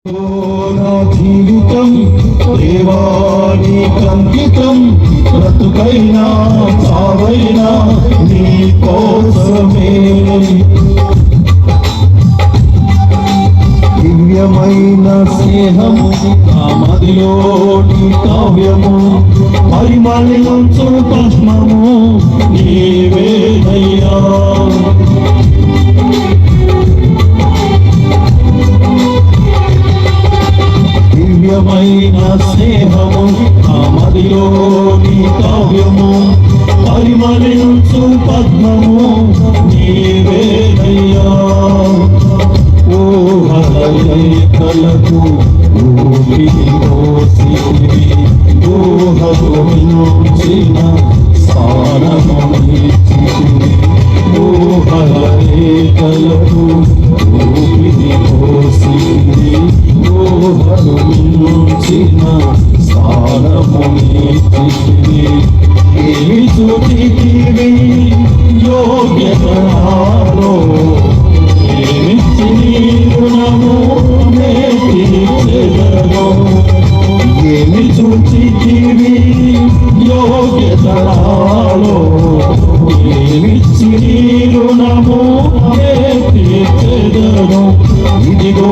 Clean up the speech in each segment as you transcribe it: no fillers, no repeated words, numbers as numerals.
నా జీవితం దేవానికంకితం, బ్రతుకైనా చావైనా నీ కోసమే. దివ్యమైన స్నేహము నా మదిలోని కావ్యము, పరిమళించు పద్మము నీవేనయ్యా. దివ్యమైన స్నేహము నా మదిలోని కావ్యము, పరిమళించు పద్మము నీవేనయ్యా. ఊహలైకలకు ఊపిరి పోసిరి, ఊహకు మించిన సారము ఇచ్చిరి. ఊహలైకలకు ఊపిరి పోసిరి, ఊహకు మించిన సారము ఇచ్చిరి. ఏమి చూచితివి యోగ్యత నాలో, ఏమిచ్చి నీ రుణము నే తీర్చెదను. ఏమి చూచితివి యోగ్యత నాలో, ఏమిచ్చి నీ రుణము నే తీర్చెదను. ఇదిగో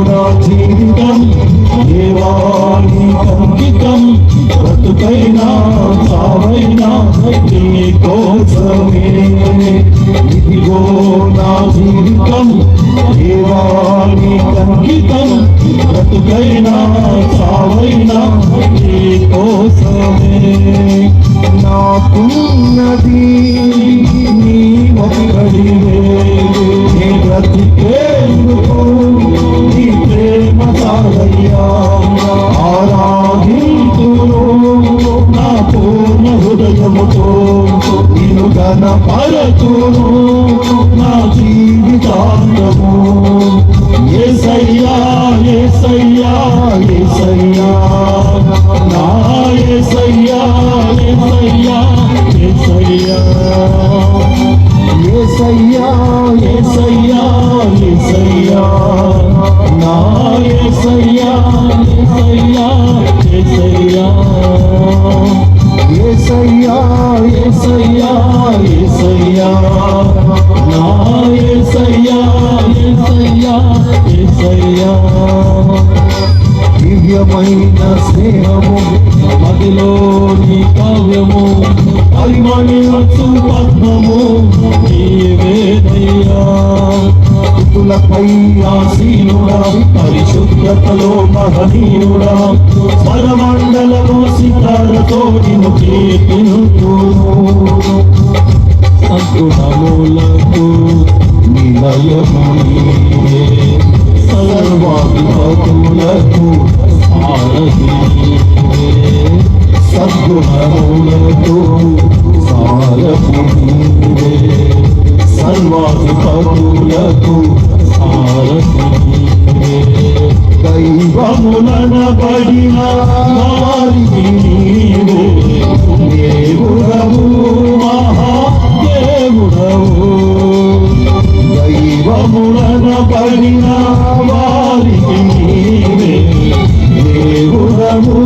నా జీవితం దేవానికంకితం, బ్రతుకైనా చావైనా నీ కోసమే. ఇదిగో నా జీవితం దేవానికంకితం, బ్రతుకైనా చావైనా నీ కోసమే. నాకున్నది నీ ఒక్కడివే, నీ బ్రతికేందుకు నీ ప్రేమ చాలయ్యా. ఆరాధింతును నా పూర్ణ హృదయముతో, నిన్ను ఘనపరతును నా జీవితాంతము. యేసయ్యా యేసయ్యా యేసయ్యా, నా యేసయ్యా యేసయ్యా యేసయ్యా, యేసయ్యా యేసయ్యా యేసయ్యా, నా యేసయ్యా యేసయ్యా యేసయ్యా, యేసయ్యా యేసయ్యా యేసయ్యా, నా యేసయ్యా యేసయ్యా యేసయ్యా. దివ్యమైన స్నేహము మదిలోని కావ్యము, పరిమళించు పద్మము నీవేనయ్యా. ఋతులపై ఆసీనుడా, పరిశుద్ధతలో మహనీయుడా, స్వరమండలము సితారతో నిన్ను కీర్తింతును. సద్గుణములకు నిలయము నీవే, సర్వాధిపతులకు సారథి నీవే. సద్గుణములకు సారథి నీవే, సర్వాధిపతులకు సారథి నీవే. దైవములనబడిన వారికి నీవే దేవుడవు, మహాదేవుడవు. దైవములనబడిన వారికి నీవే దేవుడవు,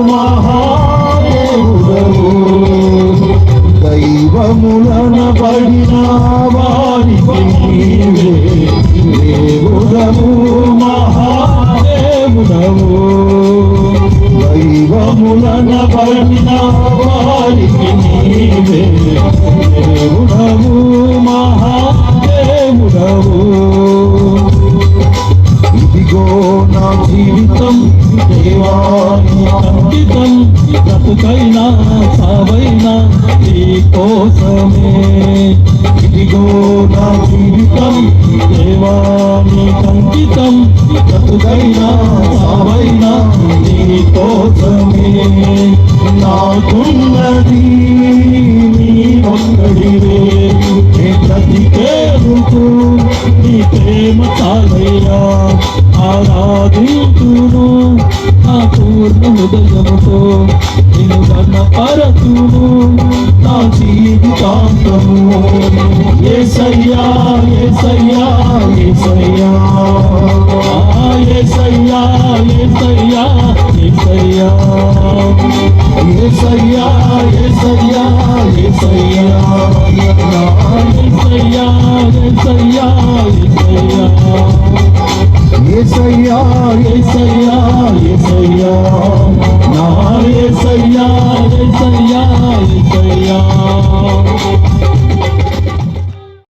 మహాదేవుడవు. దైవములనబడిన వారికి నీవే దేవుడవు, మహాదేవుడవు. దైవములనబడిన వారికి నీవే దేవుడవు, మహాదేవుడవు. ఇదిగో నా జీవితం దేవానికంకితం, బ్రతుకైనా చావైనా నీ కోసమే. ఇదిగో నా జీవితం దేవానికంకితం, బ్రతుకైనా చావైనా నీ కోసమే. నాకున్నది నీ ఒక్కడివే, నీ బ్రతికేందుకు నీ ప్రేమ చాలయ్యా. ఆరాధింతును నా పూర్ణ హృదయముతో, నిన్ను ఘనపరతును నా జీవితాంతము. యేసయ్యా యేసయ్యా యేసయ్యా, యేసయ్యా యేసయ్యా యేసయ్యా యేసయ్యా యేసయ్యా యేసయ్యా నా యేసయ్యా యేసయ్యా యేసయ్యా యేసయ్యా యేసయ్యా యేసయ్యా నా యేసయ్యా